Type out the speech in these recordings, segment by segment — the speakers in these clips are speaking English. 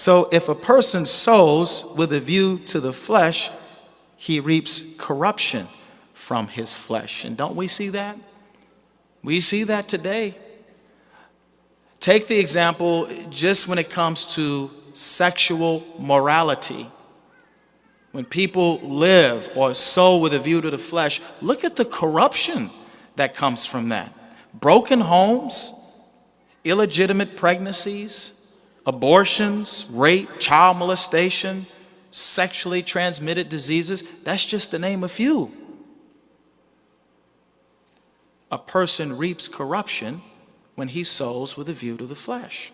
So if a person sows with a view to the flesh, he reaps corruption from his flesh. And don't we see that? We see that today. Take the example just when it comes to sexual morality. When people live or sow with a view to the flesh, look at the corruption that comes from that. Broken homes, illegitimate pregnancies, abortions, rape, child molestation, sexually transmitted diseases. That's just to name a few. A person reaps corruption when he sows with a view to the flesh.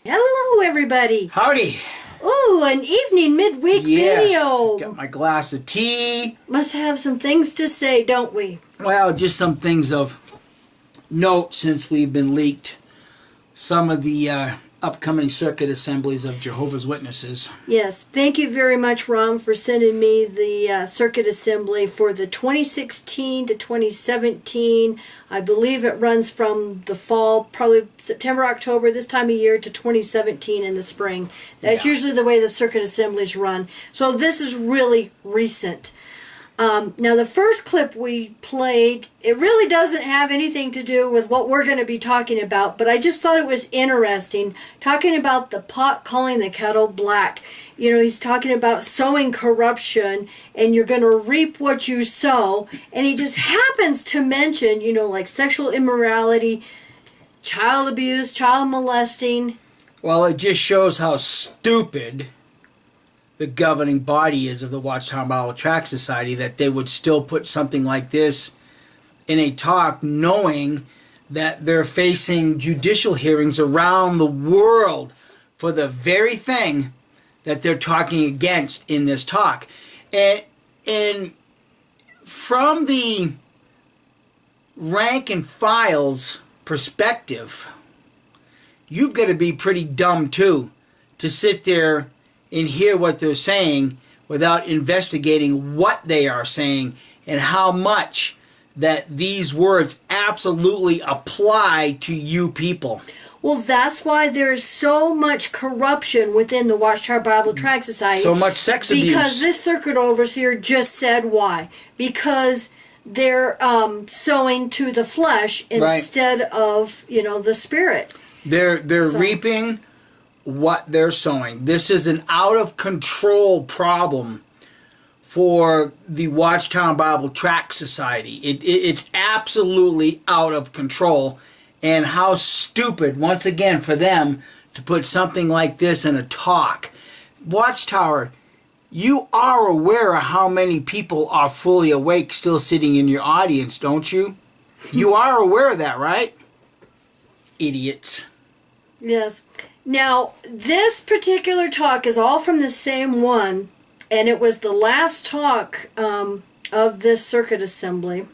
Hello, everybody. Howdy. Ooh, an evening midweek video. Got my glass of tea. Must have some things to say, don't we? Well, just some things of note since we've been leaked. Some of the upcoming circuit assemblies of Jehovah's Witnesses. Yes, thank you very much, Ron, for sending me the circuit assembly for the 2016 to 2017. I believe it runs from the fall, probably September, October, this time of year, to 2017 in the spring. That's usually the way the circuit assemblies run. So this is really recent. Now, the first clip we played, it really doesn't have anything to do with what we're going to be talking about, but I just thought it was interesting, talking about the pot calling the kettle black. You know, he's talking about sowing corruption, and you're going to reap what you sow, and he just happens to mention, you know, like sexual immorality, child abuse, child molesting. Well, it just shows how stupid the governing body is of the Watchtower Bible Tract Society, that they would still put something like this in a talk, knowing that they're facing judicial hearings around the world for the very thing that they're talking against in this talk. And from the rank and file's perspective, you've got to be pretty dumb too to sit there and hear what they're saying without investigating what they are saying and how much that these words absolutely apply to you people. Well, that's why there's so much corruption within the Watchtower Bible Tract Society. So much sex abuse. Because this circuit overseer just said why. Because they're sowing to the flesh instead of, you know, the spirit. They're reaping what they're sowing. This is an out-of-control problem for the Watchtower Bible Tract Society. It's absolutely out of control. And how stupid, once again, for them to put something like this in a talk. Watchtower, you are aware of how many people are fully awake still sitting in your audience, don't you? You are aware of that, right? Idiots. Yes. Now, this particular talk is all from the same one, and it was the last talk of this circuit assembly.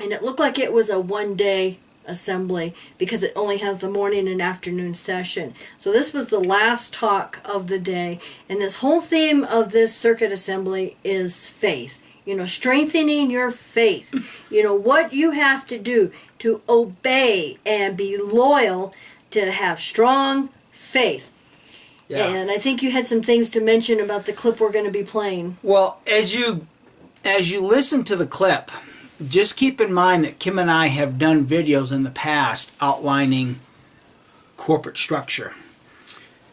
And it looked like it was a one-day assembly because it only has the morning and afternoon session. So this was the last talk of the day. And this whole theme of this circuit assembly is faith. You know, strengthening your faith. You know, what you have to do to obey and be loyal, to have strong faith. Yeah. And I think you had some things to mention about the clip we're going to be playing. Well, as you listen to the clip, just keep in mind that Kim and I have done videos in the past outlining corporate structure.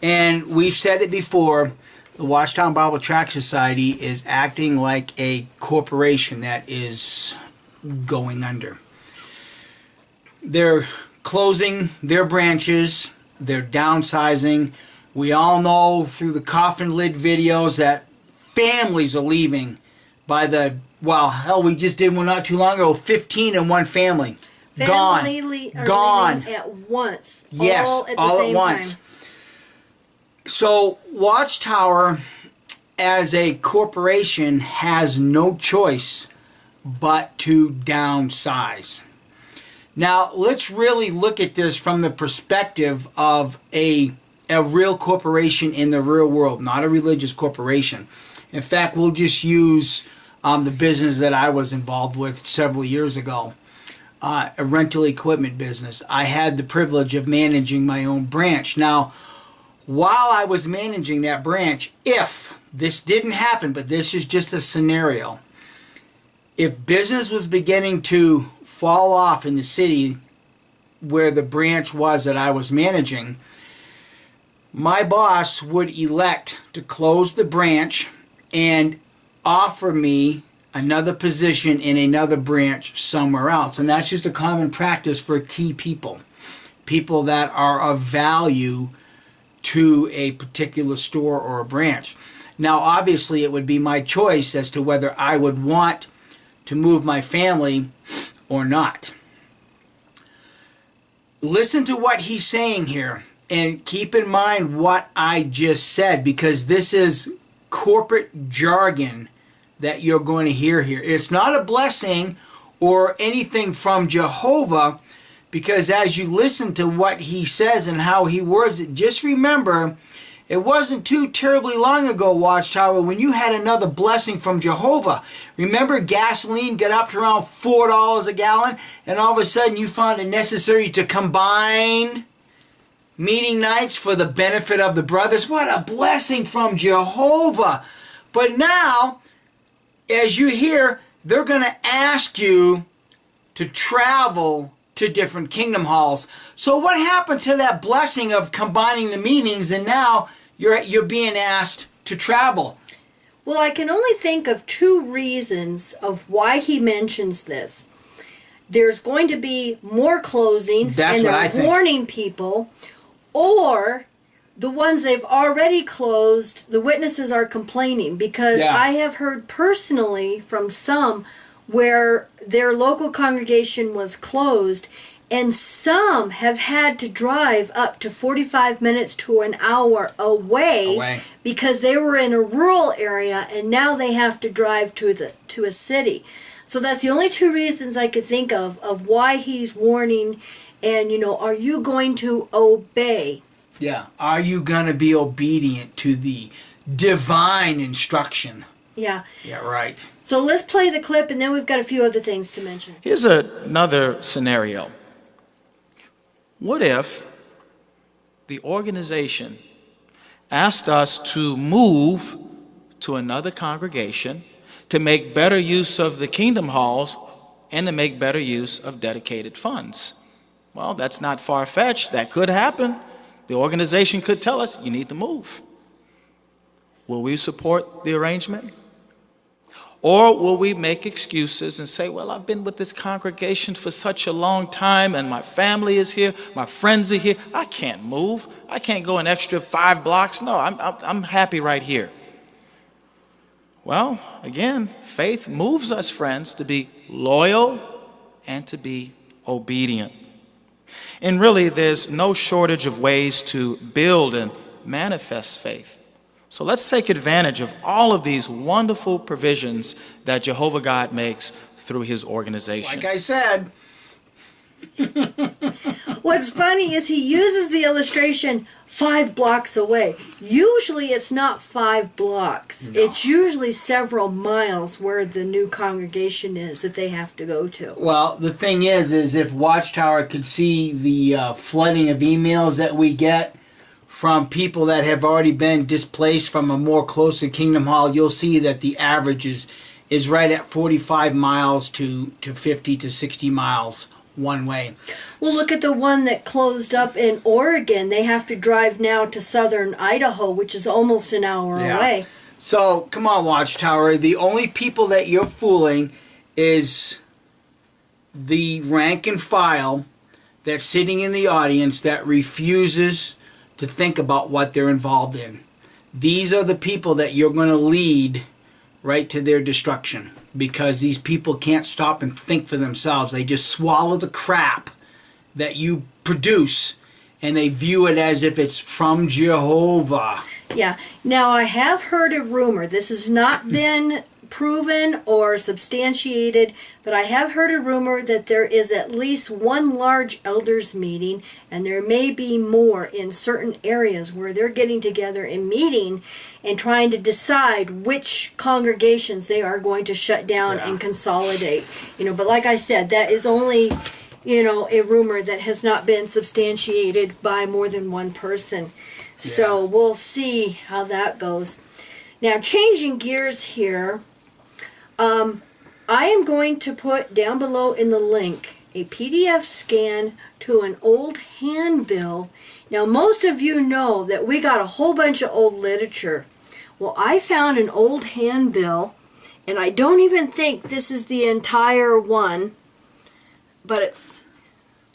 And we've said it before, the Watchtower Bible Tract Society is acting like a corporation that is going under. They're closing their branches, they're downsizing. We all know through the coffin lid videos that families are leaving by the, well, hell, we just did one not too long ago, 15 in one family. Gone. Gone. At once. Yes, all at once. Time. So Watchtower as a corporation has no choice but to downsize. Now, let's really look at this from the perspective of a real corporation in the real world, not a religious corporation. In fact, we'll just use the business that I was involved with several years ago, a rental equipment business. I had the privilege of managing my own branch. Now, while I was managing that branch, if this didn't happen, but this is just a scenario, if business was beginning to fall off in the city where the branch was that I was managing, my boss would elect to close the branch and offer me another position in another branch somewhere else. And that's just a common practice for key people, people that are of value to a particular store or a branch. Now, obviously, it would be my choice as to whether I would want to move my family or not. Listen to what he's saying here and keep in mind what I just said, because this is corporate jargon that you're going to hear here. It's not a blessing or anything from Jehovah, because as you listen to what he says and how he words it, just remember, it wasn't too terribly long ago, Watchtower, when you had another blessing from Jehovah. Remember, gasoline got up to around $4 a gallon, and all of a sudden you found it necessary to combine meeting nights for the benefit of the brothers. What a blessing from Jehovah. But now, as you hear, they're going to ask you to travel to different kingdom halls. So what happened to that blessing of combining the meetings, and now you're being asked to travel? Well, I can only think of two reasons of why he mentions this. There's going to be more closings, and they're warning people, or the ones they've already closed, the witnesses are complaining, because I have heard personally from some where their local congregation was closed, and some have had to drive up to 45 minutes to an hour away because they were in a rural area, and now they have to drive to a city. So that's the only two reasons I could think of why he's warning. And, are you going to obey? Yeah. Are you going to be obedient to the divine instruction? Yeah. Yeah, right. So let's play the clip, and then we've got a few other things to mention. Here's another scenario. What if the organization asked us to move to another congregation to make better use of the kingdom halls and to make better use of dedicated funds? Well, that's not far-fetched. That could happen. The organization could tell us, you need to move. Will we support the arrangement? Or will we make excuses and say, well, I've been with this congregation for such a long time, and my family is here, my friends are here. I can't move. I can't go an extra 5 blocks. No, I'm happy right here. Well, again, faith moves us, friends, to be loyal and to be obedient. And really, there's no shortage of ways to build and manifest faith. So let's take advantage of all of these wonderful provisions that Jehovah God makes through his organization. Like I said. What's funny is he uses the illustration 5 blocks away. Usually it's not 5 blocks. No. It's usually several miles where the new congregation is that they have to go to. Well, the thing is if Watchtower could see the flooding of emails that we get from people that have already been displaced from a more closer kingdom hall, you'll see that the average is right at 45 miles to 50 to 60 miles one way. Well, look at the one that closed up in Oregon. They have to drive now to southern Idaho, which is almost an hour away. So, come on, Watchtower. The only people that you're fooling is the rank and file that's sitting in the audience that refuses to think about what they're involved in. These are the people that you're going to lead right to their destruction, because these people can't stop and think for themselves. They just swallow the crap that you produce, and they view it as if it's from Jehovah. Yeah. Now, I have heard a rumor. This has not been proven or substantiated, but I have heard a rumor that there is at least one large elders meeting, and there may be more in certain areas where they're getting together and meeting and trying to decide which congregations they are going to shut down and consolidate. But like I said, that is only a rumor that has not been substantiated by more than one person. So we'll see how that goes. Now, changing gears here, I am going to put down below in the link a PDF scan to an old handbill. Now, most of you know that we got a whole bunch of old literature. Well, I found an old handbill, and I don't even think this is the entire one, but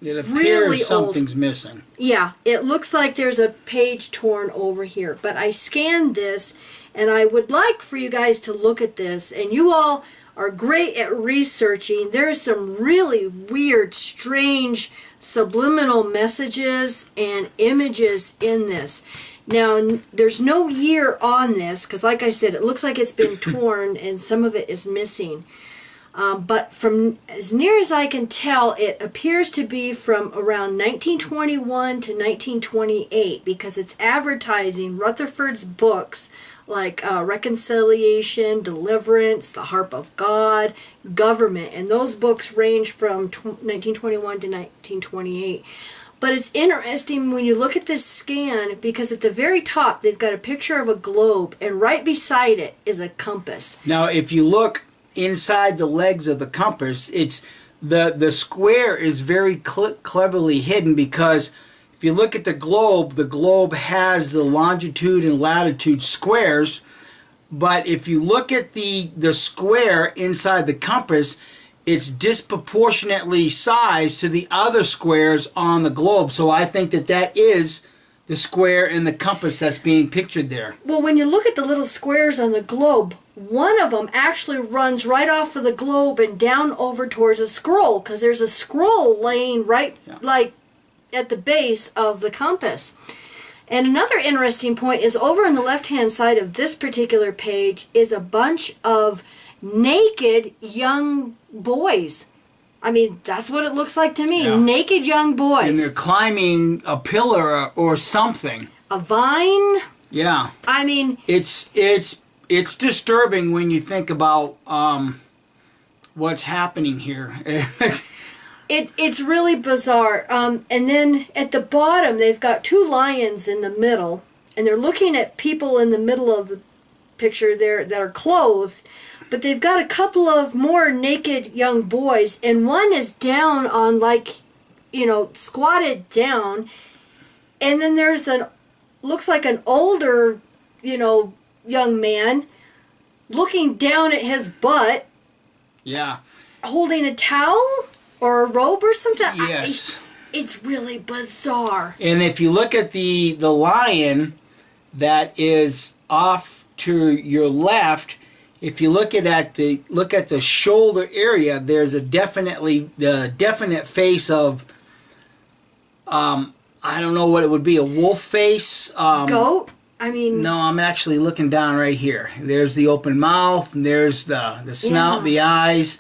it appears really something's old. missing. Yeah, it looks like there's a page torn over here, but I scanned this, and I would like for you guys to look at this, and you all are great at researching. There's some really weird, strange, subliminal messages and images in this. Now, there's no year on this, because like I said, it looks like it's been torn and some of it is missing. But from as near as I can tell, it appears to be from around 1921 to 1928, because it's advertising Rutherford's books like Reconciliation, Deliverance, The Harp of God, Government, and those books range from 1921 to 1928. But it's interesting when you look at this scan, because at the very top they've got a picture of a globe, and right beside it is a compass. Now, if you look inside the legs of the compass, it's the square is very cleverly hidden, because if you look at the globe has the longitude and latitude squares, but if you look at the square inside the compass, it's disproportionately sized to the other squares on the globe. So I think that is the square in the compass that's being pictured there. Well, when you look at the little squares on the globe, one of them actually runs right off of the globe and down over towards a scroll, because there's a scroll laying right like at the base of the compass. And another interesting point is over on the left-hand side of this particular page is a bunch of naked young boys. I mean, that's what it looks like to me. Yeah. Naked young boys. And they're climbing a pillar or something. A vine. Yeah. I mean, it's disturbing when you think about what's happening here. It's really bizarre. And then at the bottom, they've got two lions in the middle, and they're looking at people in the middle of the picture there that are clothed, but they've got a couple of more naked young boys, and one is down on, like, squatted down, and then there's looks like an older, young man looking down at his butt. Yeah. Holding a towel or a robe or something. Yes. It's really bizarre. And if you look at the lion that is off to your left, if you look at the shoulder area, there's the definite face of I don't know what it would be, a wolf face. Goat? I mean... No, I'm actually looking down right here. There's the open mouth, and there's the snout, the eyes.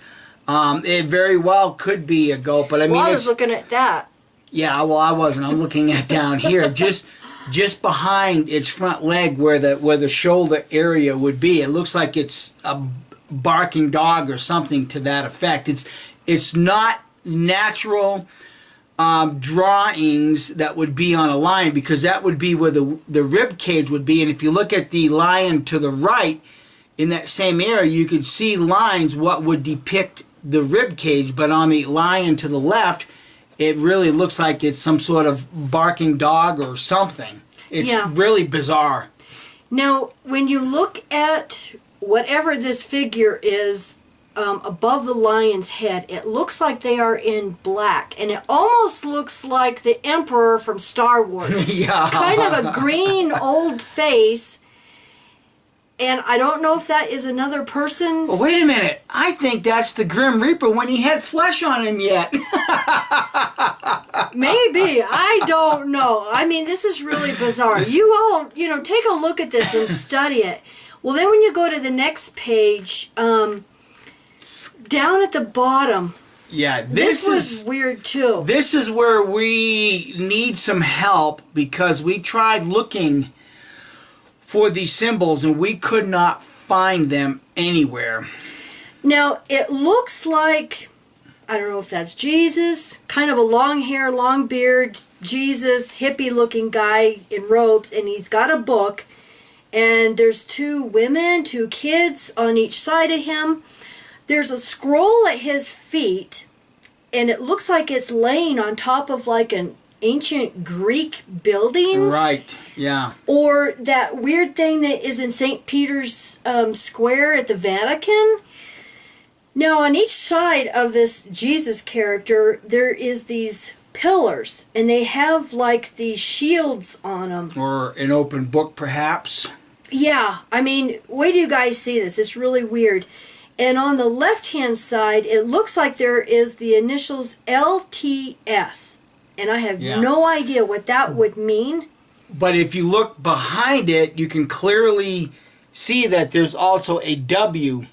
It very well could be a goat, but I mean... Well, I was looking at that. Yeah, well, I wasn't. I'm looking at down here. Just behind its front leg where the shoulder area would be. It looks like it's a barking dog or something to that effect. It's not natural drawings that would be on a lion, because that would be where the rib cage would be. And if you look at the lion to the right in that same area, you could see lines what would depict the rib cage, but on the lion to the left, it really looks like it's some sort of barking dog or something. It's really bizarre. Now, when you look at whatever this figure is above the lion's head, it looks like they are in black, and it almost looks like the Emperor from Star Wars. Yeah. Kind of a green old face. And I don't know if that is another person. Well, wait a minute. I think that's the Grim Reaper when he had flesh on him yet. Maybe. I don't know. I mean, this is really bizarre. You all, take a look at this and study it. Well, then when you go to the next page, down at the bottom. Yeah, this was weird too. This is where we need some help, because we tried looking for these symbols and we could not find them anywhere. Now, it looks like I don't know if that's Jesus, kind of a long hair, long beard, Jesus, hippie looking guy in robes, and he's got a book, and there's 2 women, 2 kids on each side of him. There's a scroll at his feet, and it looks like it's laying on top of like an ancient Greek building. Right, yeah. Or that weird thing that is in St. Peter's Square at the Vatican. Now, on each side of this Jesus character, there is these pillars, and they have like these shields on them. Or an open book, perhaps. Yeah, I mean, wait till you guys see this. It's really weird. And on the left-hand side, it looks like there is the initials LTS. And I have no idea what that would mean. But if you look behind it, you can clearly see that there's also a W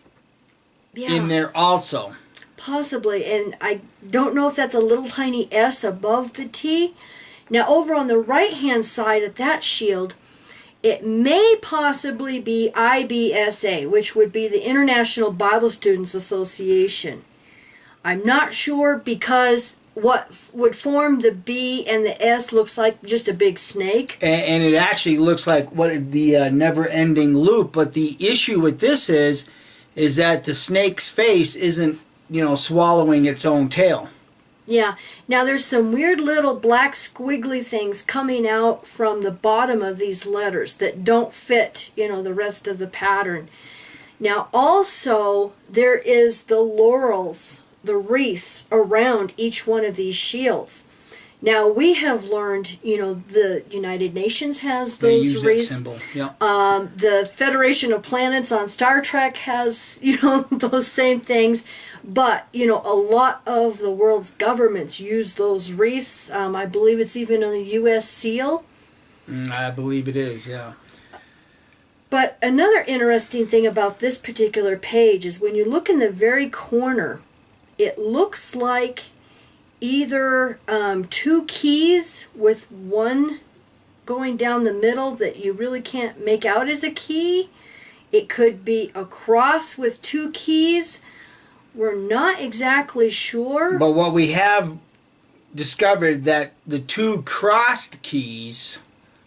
in there also. Possibly. And I don't know if that's a little tiny S above the T. Now, over on the right-hand side of that shield, it may possibly be IBSA, which would be the International Bible Students Association. I'm not sure because what would form the B and the S looks like just a big snake. And it actually looks like the never-ending loop. But the issue with this is that the snake's face isn't, swallowing its own tail. Yeah. Now there's some weird little black squiggly things coming out from the bottom of these letters that don't fit, the rest of the pattern. Now also there is the laurels, the wreaths around each one of these shields. Now we have learned, the United Nations has those use wreaths. That symbol. Yeah. The Federation of Planets on Star Trek has, those same things. But, a lot of the world's governments use those wreaths. I believe it's even on the U.S. seal. I believe it is, yeah. But another interesting thing about this particular page is when you look in the very corner, it looks like either 2 keys with one going down the middle that you really can't make out as a key. It could be a cross with 2 keys. We're not exactly sure. But what we have discovered that the 2 crossed keys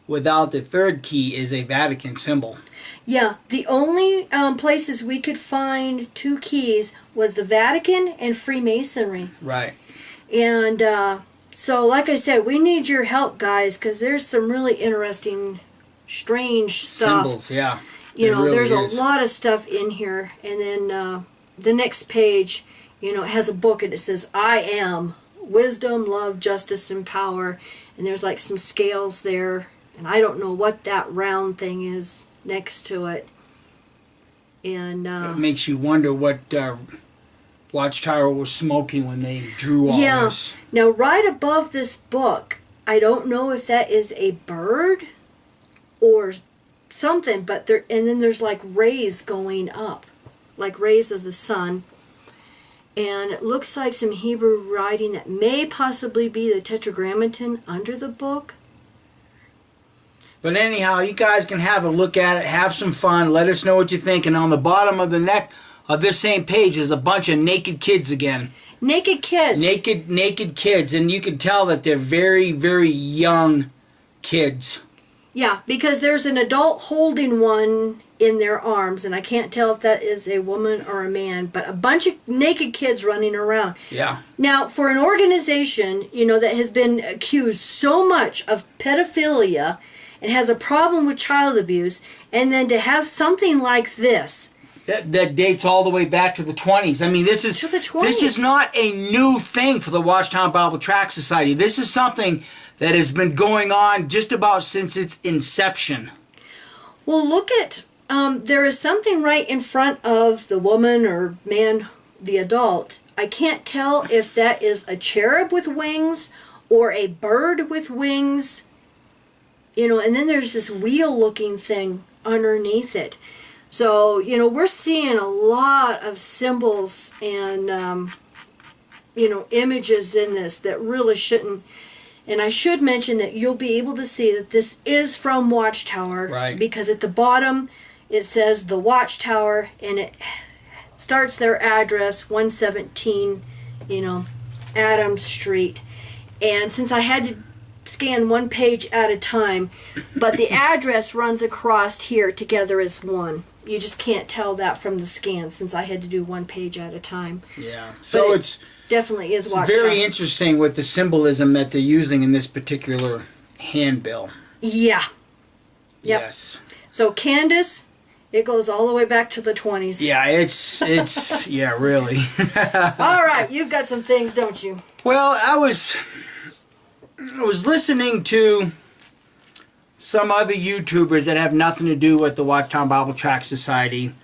without the 3rd key is a Vatican symbol. Yeah, the only places we could find 2 keys was the Vatican and Freemasonry. Right. And so, like I said, we need your help, guys, because there's some really interesting, strange stuff. Symbols, yeah. There's a lot of stuff in here. And then the next page, it has a book and it says, I am wisdom, love, justice, and power. And there's like some scales there. And I don't know what that round thing is next to it. And it makes you wonder what Watchtower was smoking when they drew all this. Now, right above this book, I don't know if that is a bird or something, but and then there's like rays going up, like rays of the sun. And it looks like some Hebrew writing that may possibly be the Tetragrammaton under the book. But anyhow, you guys can have a look at it, have some fun, let us know what you think. And on the bottom of the neck of this same page is a bunch of naked kids again. Naked kids. Naked kids. And you can tell that they're very, very young kids. Yeah, because there's an adult holding one in their arms, and I can't tell if that is a woman or a man, but a bunch of naked kids running around. Yeah. Now, for an organization, that has been accused so much of pedophilia and has a problem with child abuse, and then to have something like this. That dates all the way back to the 20s. I mean, this is to the 20s. This is not a new thing for the Watchtower Bible Tract Society. This is something that has been going on just about since its inception. Well, look at, there is something right in front of the woman or man, the adult. I can't tell if that is a cherub with wings or a bird with wings. And then there's this wheel-looking thing underneath it. So, we're seeing a lot of symbols and, images in this that really shouldn't. And I should mention that you'll be able to see that this is from Watchtower. Right. Because at the bottom it says the Watchtower, and it starts their address 117, you know, Adams Street. And since I had to scan one page at a time, but the address runs across here together as one. You just can't tell that from the scan since I had to do one page at a time. Yeah. So it's definitely is it's Watchtower. very interesting with the symbolism that they're using in this particular handbill. Yeah. Yep. Yes. So Candace, it goes all the way back to the 20s. Yeah, it's yeah, really. All right, you've got some things, don't you? Well, I was listening to some other YouTubers that have nothing to do with the Watchtower Bible Tract Society,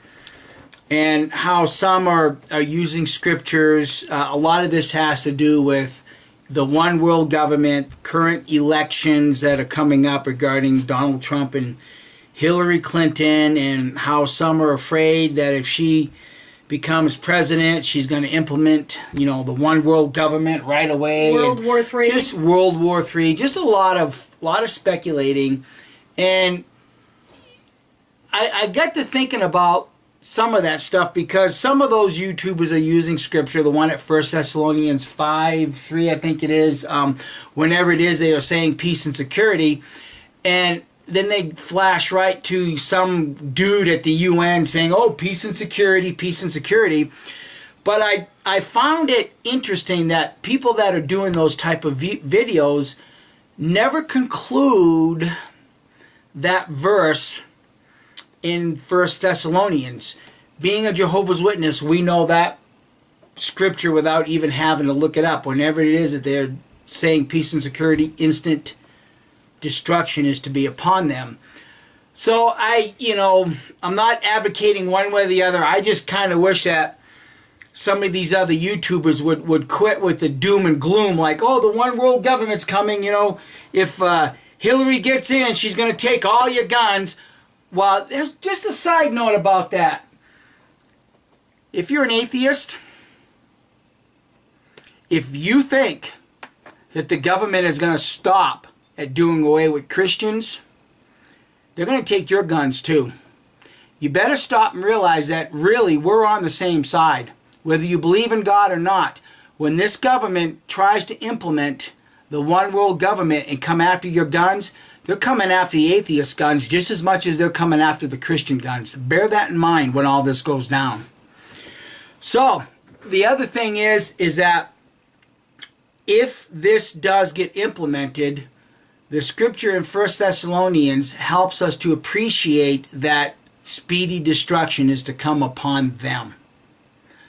and how some are using scriptures. A lot of this has to do with the one world government, current elections that are coming up regarding Donald Trump and Hillary Clinton, and how some are afraid that if she becomes president, she's going to implement, the one world government right away. World War III. Just World War III. Just a lot of speculating, and I got to thinking about some of that stuff because some of those YouTubers are using scripture. The one at 1 Thessalonians 5:3, I think it is. Whenever it is, they are saying peace and security, and then they flash right to some dude at the UN saying, oh, peace and security, peace and security. But I found it interesting that people that are doing those type of videos never conclude that verse in 1 Thessalonians. Being a Jehovah's Witness, we know that scripture without even having to look it up. Whenever it is that they're saying peace and security, instant destruction is to be upon them. So I'm not advocating one way or the other. I just kind of wish that some of these other YouTubers would quit with the doom and gloom, like, oh, the one world government's coming, if Hillary gets in, she's going to take all your guns. Well, there's just a side note about that. If you're an atheist, if you think that the government is going to stop at doing away with Christians, they're going to take your guns too. You better stop and realize that really we're on the same side. Whether you believe in God or not, when this government tries to implement the one world government and come after your guns, they're coming after the atheist guns just as much as they're coming after the Christian guns. Bear that in mind when all this goes down. So, the other thing is that if this does get implemented, the scripture in 1 Thessalonians helps us to appreciate that speedy destruction is to come upon them.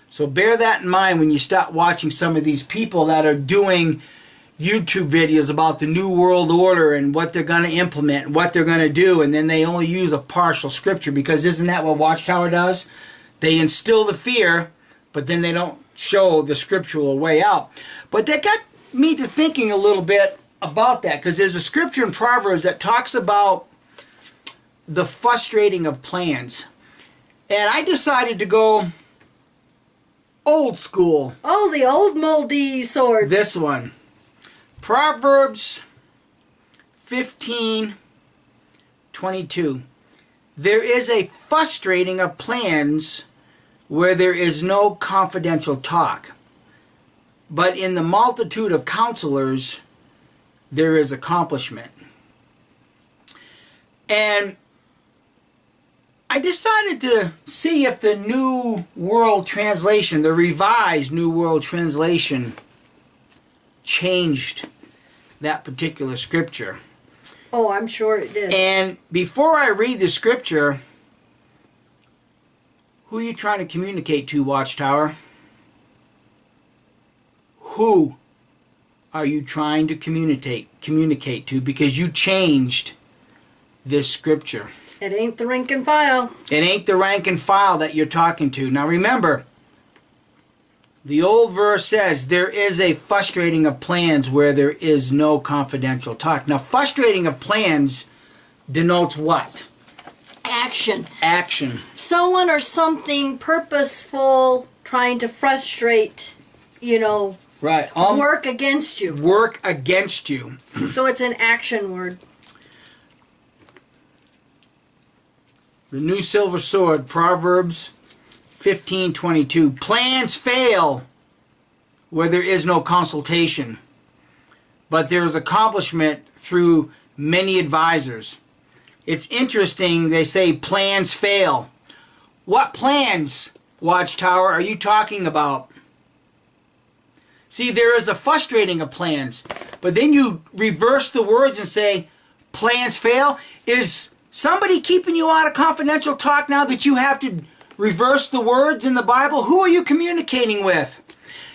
So bear that in mind when you start watching some of these people that are doing YouTube videos about the New World Order and what they're going to implement and what they're going to do, and then they only use a partial scripture, because isn't that what Watchtower does? They instill the fear, but then they don't show the scriptural way out. But that got me to thinking a little bit about that, because there's a scripture in Proverbs that talks about the frustrating of plans. And I decided to go old school. Oh, the old moldy sword. This one. Proverbs 15:22. There is a frustrating of plans where there is no confidential talk, but in the multitude of counselors there is accomplishment. And I decided to see if the New World Translation, the Revised New World Translation, changed that particular scripture. Oh, I'm sure it did. And before I read the scripture, who are you trying to communicate to, Watchtower? Who are you trying to communicate to? Because you changed this scripture. It ain't the rank and file. It ain't the rank and file that you're talking to. Now remember, the old verse says, there is a frustrating of plans where there is no confidential talk. Now, frustrating of plans denotes what? Action. Action. Someone or something purposeful trying to frustrate, Right. work against you. Work against you. So it's an action word. The New Silver Sword, Proverbs 15:22. Plans fail where there is no consultation, but there is accomplishment through many advisors. It's interesting, they say plans fail. What plans, Watchtower, are you talking about? See, there is a frustrating of plans, but then you reverse the words and say, plans fail? Is somebody keeping you out of confidential talk now that you have to reverse the words in the Bible? Who are you communicating with?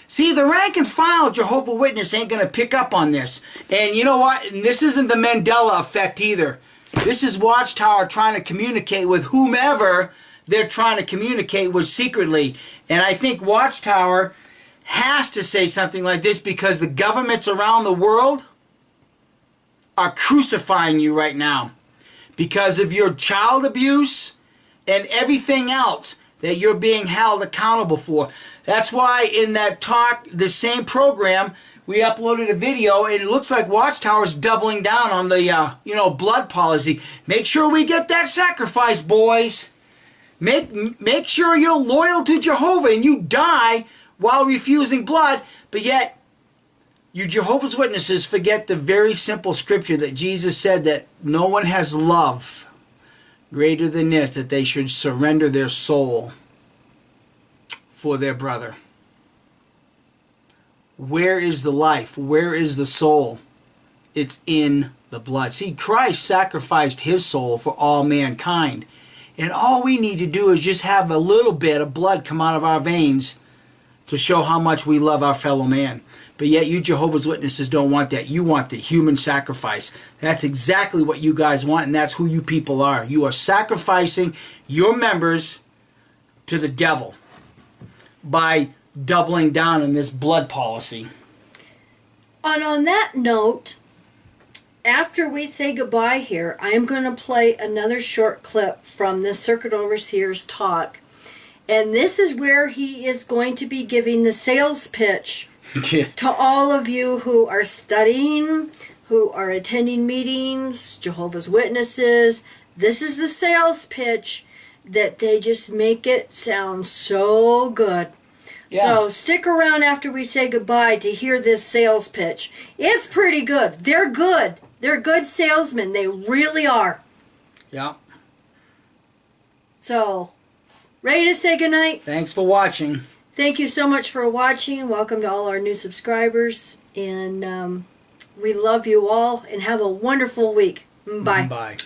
See, the rank and file Jehovah's Witness ain't going to pick up on this. And you know what? And this isn't the Mandela effect either. This is Watchtower trying to communicate with whomever they're trying to communicate with secretly. And I think Watchtower has to say something like this because the governments around the world are crucifying you right now because of your child abuse and everything else that you're being held accountable for. That's why in that talk, the same program, we uploaded a video, and it looks like Watchtower's doubling down on the, blood policy. Make sure we get that sacrifice, boys. Make sure you're loyal to Jehovah and you die while refusing blood, but yet you Jehovah's Witnesses forget the very simple scripture that Jesus said that no one has love greater than this, that they should surrender their soul for their brother. Where is the life? Where is the soul? It's in the blood. See, Christ sacrificed his soul for all mankind. And all we need to do is just have a little bit of blood come out of our veins to show how much we love our fellow man. But yet you Jehovah's Witnesses don't want that. You want the human sacrifice. That's exactly what you guys want, and that's who you people are. You are sacrificing your members to the devil by doubling down on this blood policy. And on that note, after we say goodbye here, I am going to play another short clip from this Circuit Overseer's talk. And this is where he is going to be giving the sales pitch to all of you who are studying, who are attending meetings, Jehovah's Witnesses. This is the sales pitch that they just make it sound so good. Yeah. So stick around after we say goodbye to hear this sales pitch. It's pretty good. They're good. They're good salesmen. They really are. Yeah. So, ready to say goodnight? Thanks for watching. Thank you so much for watching. Welcome to all our new subscribers. And we love you all. And have a wonderful week. Bye. Bye.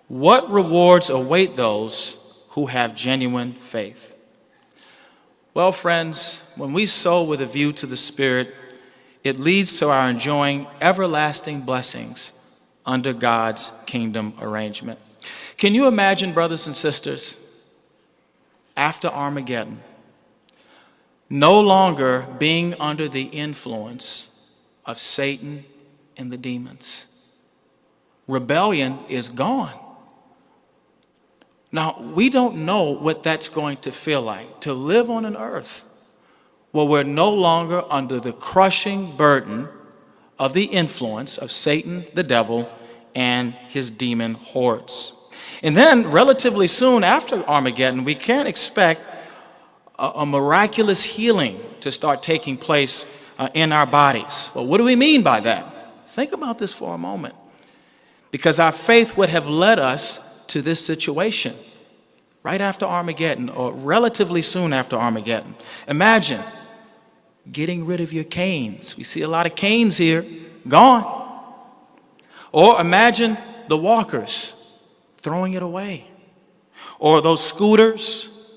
What rewards await those who have genuine faith? Well, friends, when we sow with a view to the Spirit, it leads to our enjoying everlasting blessings under God's kingdom arrangement. Can you imagine, brothers and sisters, after Armageddon, no longer being under the influence of Satan and the demons? Rebellion is gone. Now, we don't know what that's going to feel like, to live on an earth where we're no longer under the crushing burden of the influence of Satan, the devil, and his demon hordes. And then, relatively soon after Armageddon, we can't expect a miraculous healing to start taking place in our bodies. Well, what do we mean by that? Think about this for a moment. Because our faith would have led us to this situation right after Armageddon, or relatively soon after Armageddon. Imagine getting rid of your canes. We see a lot of canes here, gone. Or imagine the walkers throwing it away. Or those scooters.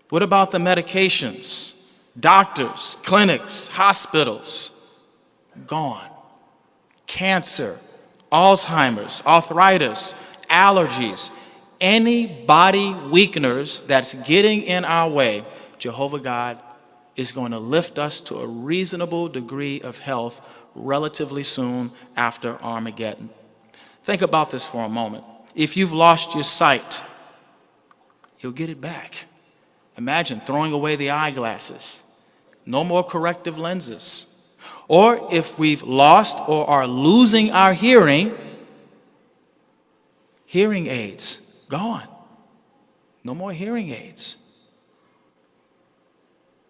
What about the medications? Doctors, clinics, hospitals, gone. Cancer, Alzheimer's, arthritis, allergies, any body weakeners that's getting in our way, Jehovah God is going to lift us to a reasonable degree of health relatively soon after Armageddon. Think about this for a moment. If you've lost your sight, you'll get it back. Imagine throwing away the eyeglasses. No more corrective lenses. Or if we've lost or are losing our hearing, Hearing aids, gone. No more hearing aids.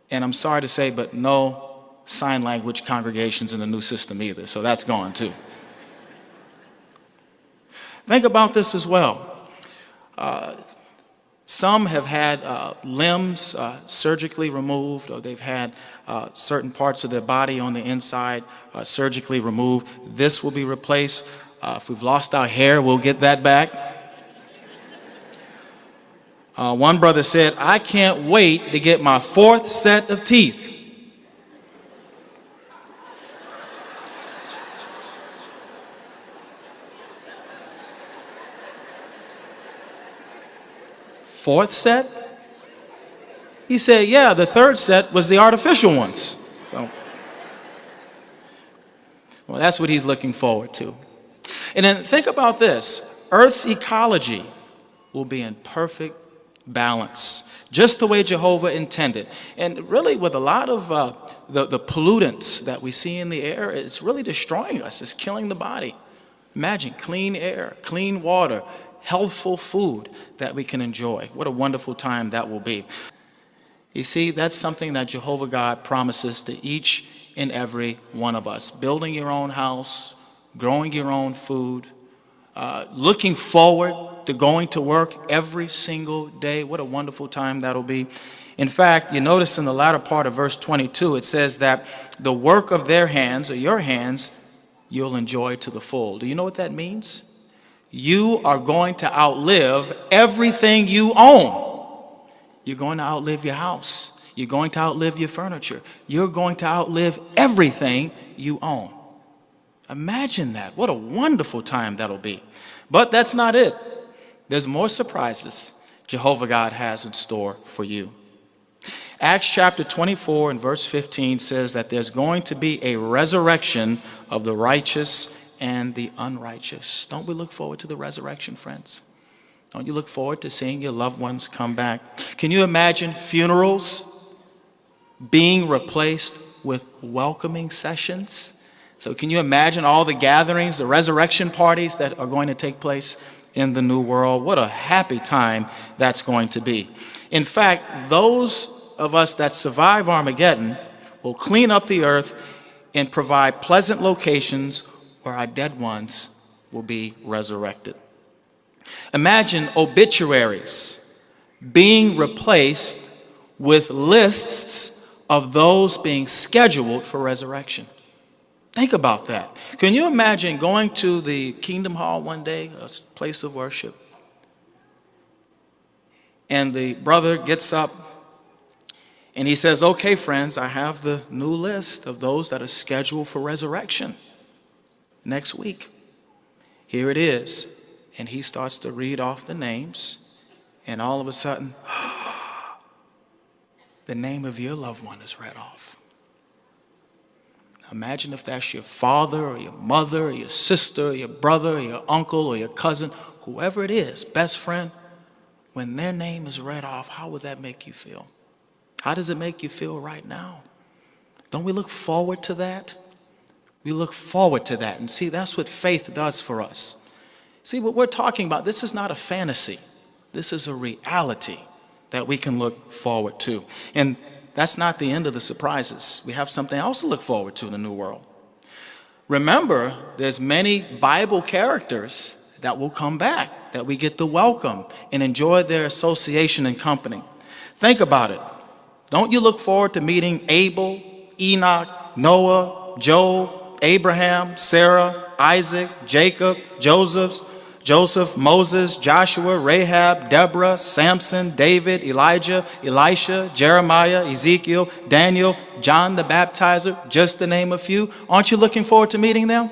And I'm sorry to say, but no sign language congregations in the new system either, so that's gone too. Think about this as well. Some have had limbs surgically removed, or they've had certain parts of their body on the inside surgically removed. This will be replaced. If we've lost our hair, we'll get that back. One brother said, I can't wait to get my 4th set of teeth. Fourth set? He said, yeah, the 3rd set was the artificial ones. So, well, that's what he's looking forward to. And then think about this. Earth's ecology will be in perfect balance, just the way Jehovah intended. And really, with a lot of the pollutants that we see in the air, it's really destroying us. It's killing the body. Imagine clean air, clean water, healthful food that we can enjoy. What a wonderful time that will be. You see, that's something that Jehovah God promises to each and every one of us. Building your own house, growing your own food, looking forward to going to work every single day. What a wonderful time that'll be. In fact, you notice in the latter part of verse 22, it says that the work of their hands, or your hands, you'll enjoy to the full. Do you know what that means? You are going to outlive everything you own. You're going to outlive your house. You're going to outlive your furniture. You're going to outlive everything you own. Imagine that. What a wonderful time that'll be. But that's not it. There's more surprises Jehovah God has in store for you. Acts chapter 24 and verse 15 says that there's going to be a resurrection of the righteous and the unrighteous. Don't we look forward to the resurrection, friends? Don't you look forward to seeing your loved ones come back? Can you imagine funerals being replaced with welcoming sessions? So can you imagine all the gatherings, the resurrection parties that are going to take place in the new world? What a happy time that's going to be. In fact, those of us that survive Armageddon will clean up the earth and provide pleasant locations where our dead ones will be resurrected. Imagine obituaries being replaced with lists of those being scheduled for resurrection. Think about that. Can you imagine going to the Kingdom Hall one day, a place of worship, and the brother gets up and he says, okay, friends, I have the new list of those that are scheduled for resurrection next week. Here it is. And he starts to read off the names, and all of a sudden, the name of your loved one is read off. Now imagine if that's your father or your mother or your sister or your brother or your uncle or your cousin, whoever it is, best friend, when their name is read off, how would that make you feel? How does it make you feel right now? Don't we look forward to that? We look forward to that. And see, that's what faith does for us. See, what we're talking about, this is not a fantasy. This is a reality that we can look forward to. And that's not the end of the surprises. We have something else to look forward to in the new world. Remember, there's many Bible characters that will come back, that we get to welcome and enjoy their association and company. Think about it. Don't you look forward to meeting Abel, Enoch, Noah, Job, Abraham, Sarah, Isaac, Jacob, Joseph, Moses, Joshua, Rahab, Deborah, Samson, David, Elijah, Elisha, Jeremiah, Ezekiel, Daniel, John the Baptizer, just to name a few? Aren't you looking forward to meeting them?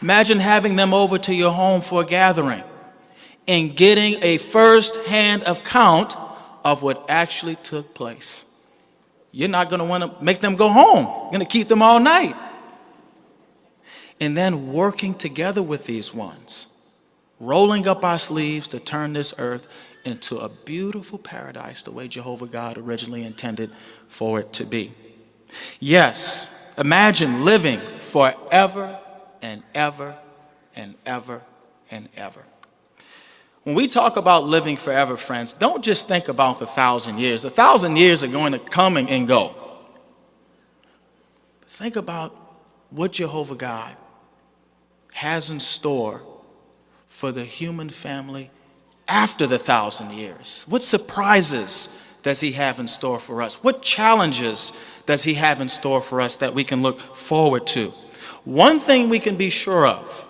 Imagine having them over to your home for a gathering and getting a first-hand account of what actually took place. You're not going to want to make them go home. You're going to keep them all night. And then working together with these ones, rolling up our sleeves to turn this earth into a beautiful paradise the way Jehovah God originally intended for it to be. Yes, imagine living forever and ever and ever and ever. When we talk about living forever, friends, don't just think about the 1,000 years. 1,000 years are going to come and go. Think about what Jehovah God has in store for the human family after the 1,000 years. What surprises does he have in store for us? What challenges does he have in store for us that we can look forward to? One thing we can be sure of: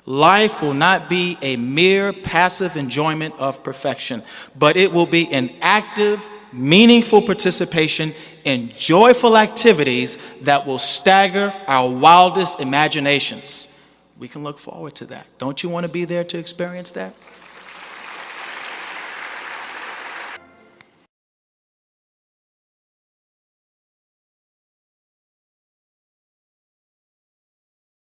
life will not be a mere passive enjoyment of perfection, but it will be an active, meaningful participation in joyful activities that will stagger our wildest imaginations. We can look forward to that. Don't you want to be there to experience that?